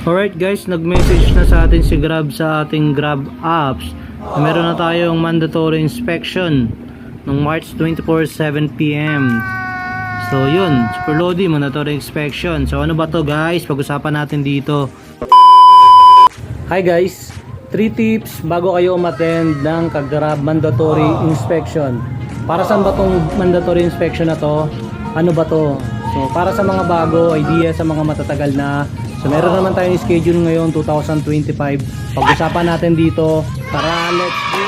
Alright guys, nag-message na sa atin si Grab sa ating Grab apps. Meron na tayong mandatory inspection ng March 24, 7 PM. So yun, super loading, mandatory inspection. So ano ba to guys? Pag-usapan natin dito. Hi guys, 3 tips bago kayo umattend ng Grab mandatory inspection. Para saan ba tong mandatory inspection na to? Ano ba to? So para sa mga bago, idea sa mga matatagal na. So meron naman tayong schedule ngayon 2025. Pag-usapan natin dito. Tara, let's go!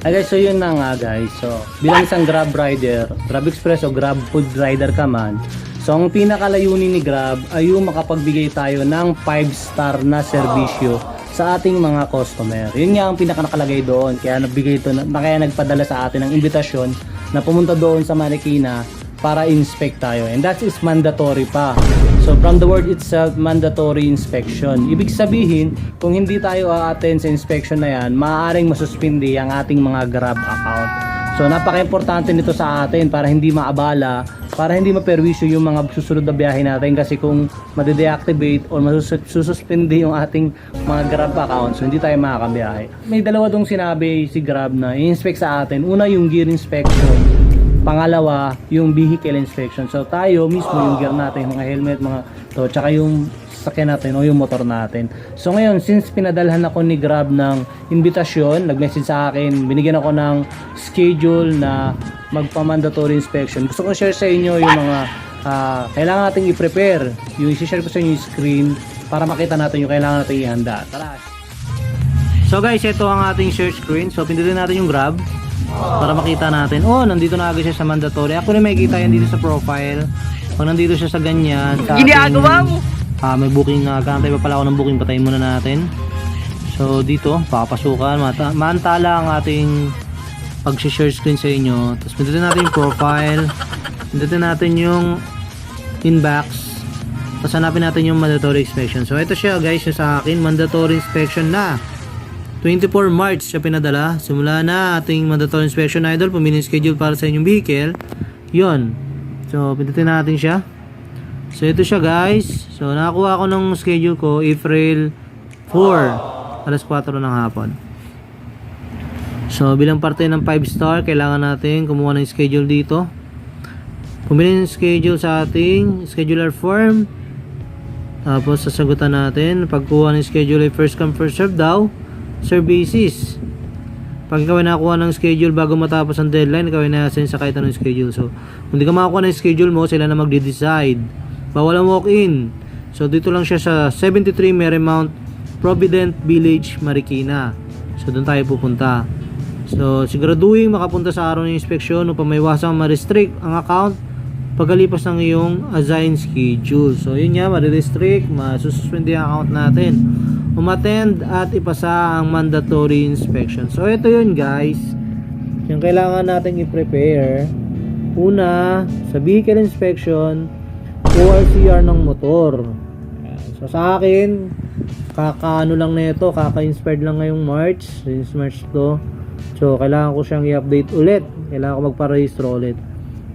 Ay guys, so yun na nga guys. So bilang isang Grab rider, Grab Express o Grab Food rider ka man, so ang pinakalayunin ni Grab ay yung makapagbigay tayo ng 5-star na serbisyo sa ating mga customer. Yun nga ang pinakanakalagay doon. Kaya nagbigay ito, kaya nagpadala sa atin ng imbitasyon na pumunta doon sa Marikina para inspect tayo. And that is mandatory pa. So from the word itself, mandatory inspection. Ibig sabihin, kung hindi tayo a-attend sa inspection na yan, maaaring masuspindi ang ating mga Grab account. So napaka-importante nito sa atin para hindi maabala, para hindi maperwisyo yung mga susunod na biyahe natin, kasi kung made-deactivate or masususpindi yung ating mga Grab account, so hindi tayo makakabiyahe. May dalawa dong sinabi si Grab na i-inspect sa atin. Una yung gear inspection, pangalawa yung vehicle inspection. So tayo mismo yung gear natin, mga helmet, mga to, tsaka yung sasakyan natin o yung motor natin. So ngayon, since pinadalhan ako ni Grab ng invitasyon, nag-message sa akin, binigyan ako ng schedule na magpa-mandatory inspection. Gusto ko share sa inyo yung mga kailangan natin i-prepare. Yung i-share ko sa inyo yung screen para makita natin yung kailangan natin ihanda. Tara! So guys, ito ang ating share screen. So pindutin natin yung Grab para makita natin. Oh, nandito na agad siya sa mandatory. Actually may kita yan dito sa profile. Pag nandito siya sa ganyan, sa ginagawa mo? May booking na, kantay pa pala ako ng booking, patayin muna natin. So dito, papasukan, mantala ang ating pag-share screen sa inyo. Tapos pindutin natin yung profile, pindutin natin yung inbox, tapos hanapin natin yung mandatory inspection. So ito siya guys, yung sa akin, mandatory inspection na 24 March siya pinadala. Simula na ating mandatory inspection idol, pumili schedule para sa inyong vehicle. Yun, so pindutin natin siya. So ito siya guys. So nakakuha ako ng schedule ko April 4, alas 4 ng hapon. So bilang parte ng 5-star, kailangan natin kumuha ng schedule dito. Pumili ng schedule sa ating scheduler form. Tapos sasagutan natin. Pagkuha ng schedule ay first come first serve daw, sir basis. Pag ikaw ay nakakuha ng schedule bago matapos ang deadline, ikaw ay na-assign sa kahit anong schedule. So kung di ka makakuha ng schedule mo, sila na magde-decide. Bawal ang walk-in. So dito lang siya sa 73 Marymount Provident Village, Marikina. So doon tayo pupunta. So siguraduhin makapunta sa araw ng inspeksyon upang maiwasang ma-restrict ang account pagkalipas ng iyong assigned schedule. So yun nga, ma-restrict, masususpend ang account natin. Umattend at ipasa ang mandatory inspection. So ito yun guys, yung kailangan natin i-prepare. Una, sa vehicle inspection, ORCR ng motor. So sa akin, kaka-ano lang na ito, kaka-inspired lang ngayong March, since March to. So kailangan ko siyang i-update ulit, kailangan ko magparehistro ulit.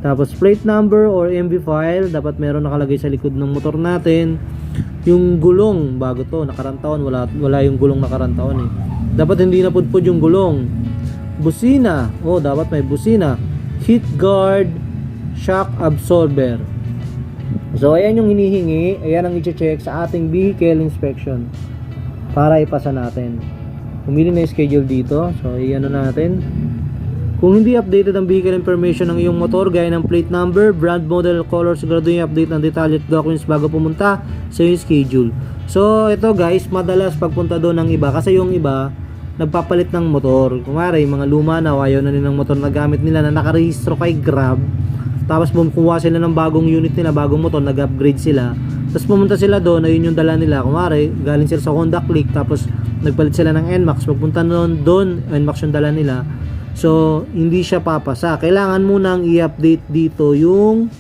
Tapos plate number or MV file, dapat meron nakalagay sa likod ng motor natin. Yung gulong, bago to, nakarang taon, wala yung gulong nakarang taon eh. Dapat hindi napudpud yung gulong. Busina, dapat may busina. Heat guard, shock absorber. So ayan yung hinihingi, ayan ang i-check sa ating vehicle inspection para ipasa natin. Pumili na yung schedule dito. So iyan natin. Kung hindi updated ang vehicle information ng iyong motor gaya ng plate number, brand, model, color, siguraduhin update ng detalye at documents bago pumunta sa iyong schedule. So ito guys, madalas pagpunta doon ng iba, kasi yung iba nagpapalit ng motor. Kumari mga luma na, ayaw na nilang motor na gamit nila na nakarehistro kay Grab. Tapos bumukuha sila ng bagong unit nila, bagong motor, nag-upgrade sila. Tapos pumunta sila doon, ayun yung dala nila. Kumari, galing sila sa Honda Click, tapos nagpalit sila ng NMAX. Pagpunta doon, NMAX yung dala nila. So, hindi siya papasa. Kailangan mo nang i-update dito yung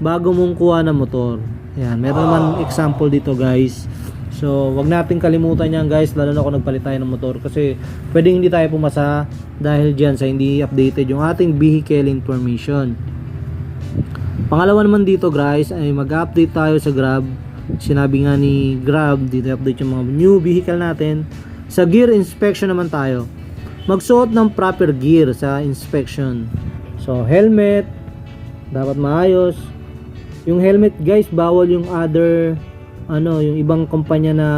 bago mong kuha na motor. Ayan, meron naman example dito guys. So wag nating kalimutan yan guys, lalo na kung nagpalit tayo ng motor, kasi pwedeng hindi tayo pumasa dahil dyan sa hindi updated yung ating vehicle information. Pangalawa naman dito guys ay mag-update tayo sa Grab. Sinabi nga ni Grab dito, update yung mga new vehicle natin. Sa gear inspection naman tayo, magsuot ng proper gear sa inspection. So helmet dapat maayos. Yung helmet guys, bawal yung other yung ibang kumpanya na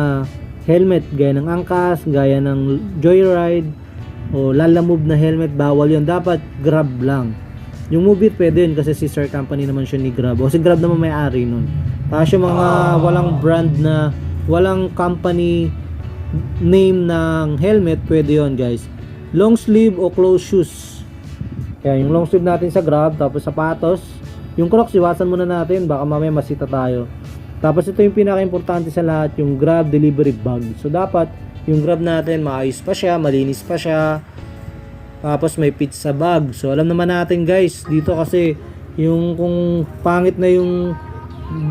helmet gaya ng Angkas, gaya ng Joyride o Lalamove na helmet, bawal yun. Dapat Grab lang. Yung Move It pwede yun kasi sister company naman siya ni Grab, o si Grab naman may-ari nun. Tapos yung mga walang brand na, walang company name ng helmet, pwede yun guys. Long sleeve o closed shoes. Kaya yung long sleeve natin sa Grab, tapos sapatos. Yung Crocs iwasan muna natin, baka mamaya masita tayo. Tapos ito yung pinaka-importante sa lahat, yung Grab delivery bag. So dapat yung Grab natin maayos pa siya, malinis pa siya. Tapos may pizza bag. So alam naman natin guys, dito kasi yung kung pangit na yung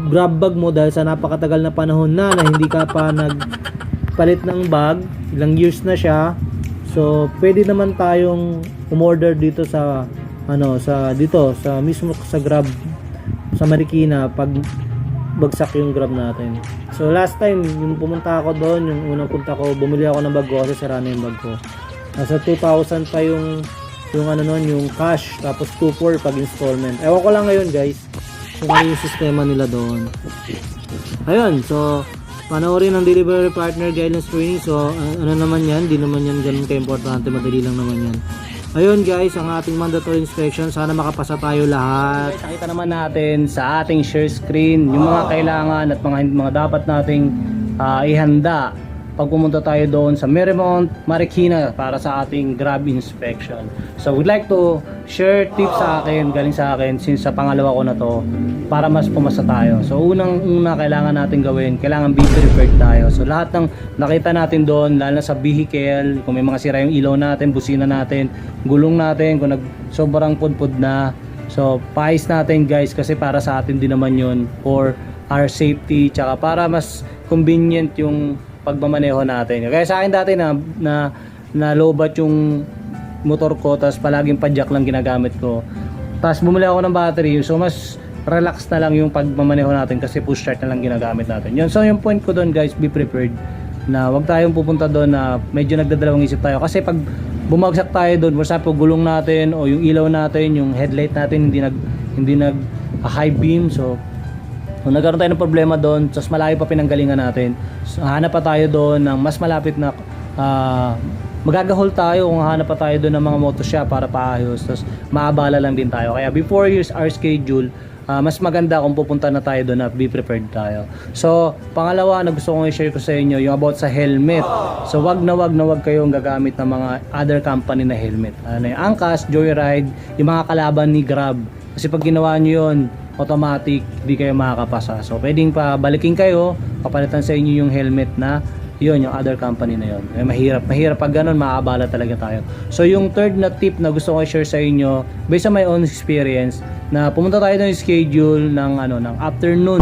Grab bag mo dahil sa napakatagal na panahon na hindi ka pa nagpalit ng bag, ilang years na siya. So pwede naman tayong umorder dito sa sa mismo sa Grab sa Marikina pag bagsak yung Grab natin. So last time yung pumunta ako doon, yung unang punta ko, bumili ako ng bag ko kasi sira na yung bag ko. Nasa 2,000 pa yung yung cash, tapos 2,400 pag installment. Ewan ko lang ngayon guys kung ano yung sistema nila doon. Ayun, so panoorin ang delivery partner guidelines training. So ano naman yan, di naman yan ganun ka-importante, madali lang naman yan. Ayun guys, ang ating mandatory inspection, sana makapasa tayo lahat. Nakita naman natin sa ating share screen yung mga kailangan at mga dapat nating ihanda pag pumunta tayo doon sa Marymount, Marikina para sa ating Grab inspection. So we'd like to share tips galing sa akin since sa pangalawa ko na to, para mas pumasa tayo. So unang-una kailangan natin gawin, kailangan be prepared tayo. So lahat ng nakita natin doon, lalo na sa vehicle, kung may mga sira yung ilaw natin, busina natin, gulong natin, kung sobrang pudpud na, so paayos natin guys, kasi para sa atin din naman yun, for our safety, tsaka para mas convenient yung pagmamaneho natin. Kaya sa akin dati na lowbat yung motor ko, tapos palaging padjak lang ginagamit ko. Tapos bumili ako ng battery, so mas relax na lang yung pagmamaneho natin kasi push start na lang ginagamit natin. Yun, so yung point ko doon guys, be prepared na wag tayong pupunta doon na medyo nagdadalawang isip tayo, kasi pag bumagsak tayo doon, for example gulong natin o yung ilaw natin, yung headlight natin hindi nag high beam, so kung nagkaroon tayo ng problema doon, tapos malayo pa pinanggalingan natin, so, hanap pa tayo doon ng mas malapit na magagahol tayo kung hanap pa tayo doon ng mga moto shop para paayos, tapos maabala lang din tayo. Kaya before our schedule, mas maganda kung pupunta na tayo doon at be prepared tayo. So pangalawa na gusto kong i-share ko sa inyo yung about sa helmet. So wag kayong gagamit ng mga other company na helmet, yung Angkas, Joyride, yung mga kalaban ni Grab, kasi pag ginawa nyo yun, automatic di kayo makakapasa. So pwedeng pabalikin kayo, papalitan sa inyo yung helmet na yun, yung other company na yun. Mahirap pag ganun, maabala talaga tayo. So yung third na tip na gusto ko i-share sa inyo, based on my own experience, na pumunta tayo ng schedule ng afternoon.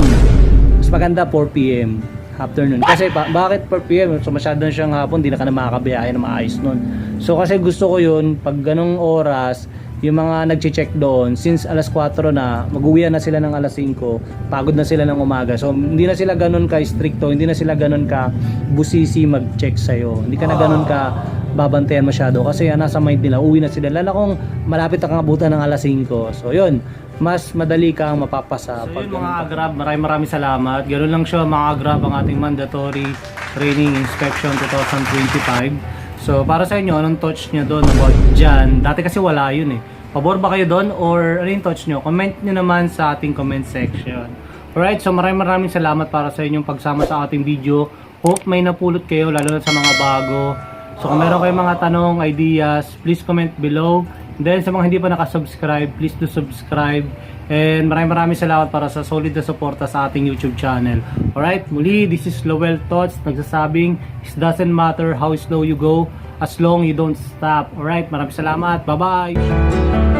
Mas maganda 4 PM afternoon. Kasi bakit 4 PM? So masyado na siyang hapon, di na ka na makakabiyahe na maayos nun. So kasi gusto ko yun, pag ganung oras, yung mga nagche-check doon, since alas 4 na, mag-uwi na sila ng alas 5, pagod na sila ng umaga. So hindi na sila ganun ka stricto, hindi na sila ganun ka busisi mag-check sa'yo. Hindi ka na ganun ka babantayan masyado, kasi nasa mind nila, uwi na sila. Lalo kung malapit na kang abutan ng alas 5. So yun, mas madali kang mapapasa. So yun mga Grab, maraming salamat. Ganoon lang siya mga Grab, ang ating mandatory training inspection 2025. So para sa inyo, anong thoughts nyo doon about dyan? Dati kasi wala yun eh. Pabor ba kayo doon or ano yung thoughts nyo? Comment nyo naman sa ating comment section. Alright, so maraming salamat para sa inyong pagsama sa ating video. Hope may napulot kayo, lalo na sa mga bago. So kung meron kayong mga tanong, ideas, please comment below. And then sa mga hindi pa nakasubscribe, please do subscribe. And maraming salamat para sa solid na suporta sa ating YouTube channel. Alright, muli, this is Lowell Thoughts, nagsasabing, it doesn't matter how slow you go, as long you don't stop. Alright, maraming salamat. Bye-bye!